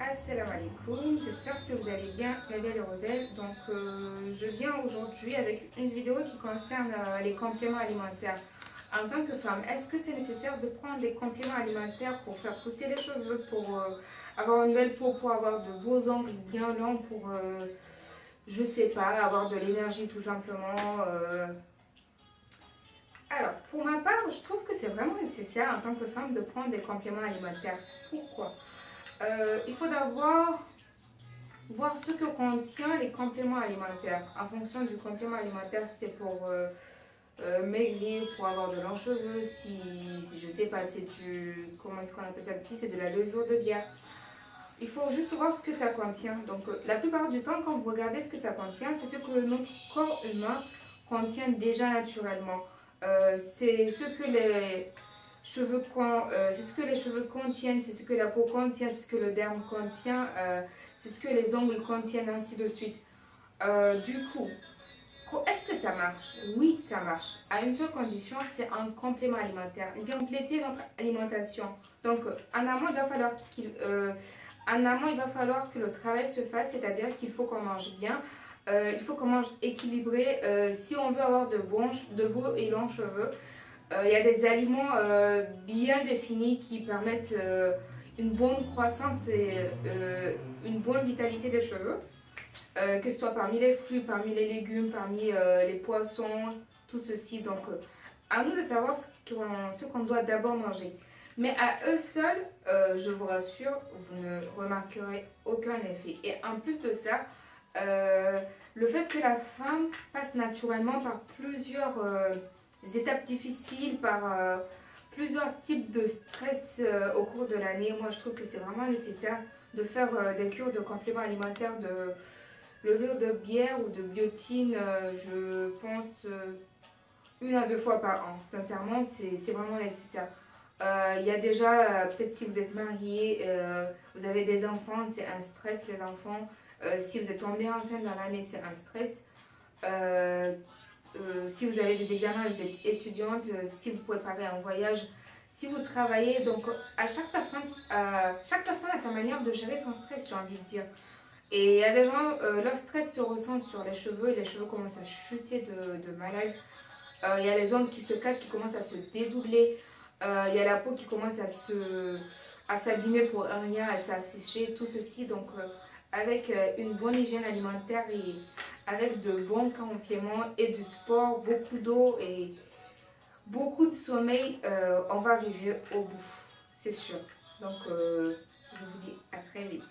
Assalamu alaikum, j'espère que vous allez bien, mes belles et rebelles. Donc, je viens aujourd'hui avec une vidéo qui concerne les compléments alimentaires. En tant que femme, est-ce que c'est nécessaire de prendre des compléments alimentaires pour faire pousser les cheveux, pour avoir une belle peau, pour avoir de beaux ongles bien longs, pour, je sais pas, avoir de l'énergie tout simplement Alors, pour ma part, je trouve que c'est vraiment nécessaire en tant que femme de prendre des compléments alimentaires. Pourquoi? Il faut d'abord voir ce que contient les compléments alimentaires. En fonction du complément alimentaire, si c'est pour maigrir, pour avoir de longs cheveux, si je sais pas, c'est du, comment est-ce qu'on appelle ça, si c'est de la levure de bière. Il faut juste voir ce que ça contient. Donc, la plupart du temps, quand vous regardez ce que ça contient, c'est ce que notre corps humain contient déjà naturellement. C'est ce que les c'est ce que les cheveux contiennent, c'est ce que la peau contient, c'est ce que le derme contient, c'est ce que les ongles contiennent, ainsi de suite. Du coup, est-ce que ça marche? Oui, ça marche. À une seule condition, c'est un complément alimentaire. Il vient compléter notre alimentation. Donc, en amont, il va falloir que le travail se fasse, c'est-à-dire qu'il faut qu'on mange bien, il faut qu'on mange équilibré. Si on veut avoir de beaux et longs cheveux, il y a des aliments bien définis qui permettent une bonne croissance et une bonne vitalité des cheveux, que ce soit parmi les fruits, parmi les légumes, parmi les poissons, tout ceci. Donc, à nous de savoir ce qu'on doit d'abord manger. Mais à eux seuls, je vous rassure, vous ne remarquerez aucun effet. Et en plus de ça, le fait que la femme passe naturellement par plusieurs étapes difficiles, par plusieurs types de stress au cours de l'année, moi je trouve que c'est vraiment nécessaire de faire des cures de compléments alimentaires, de levure de bière ou de biotine, je pense une à deux fois par an. Sincèrement, c'est vraiment nécessaire. Il y a déjà, peut-être si vous êtes marié, vous avez des enfants, c'est un stress les enfants. Si vous êtes tombé enceinte dans l'année, c'est un stress. Euh, si vous avez des examens, vous êtes étudiante, si vous préparez un voyage, si vous travaillez, donc à chaque personne a sa manière de gérer son stress, j'ai envie de dire. Et il y a des gens, leur stress se ressent sur les cheveux, et les cheveux commencent à chuter de malade. Il y a les ongles qui se cassent, qui commencent à se dédoubler. Il y a la peau qui commence à s'abîmer pour rien, à s'assécher, tout ceci. Donc, avec une bonne hygiène alimentaire et avec de bons compléments et du sport, beaucoup d'eau et beaucoup de sommeil, on va arriver au bout, c'est sûr. Donc, je vous dis à très vite.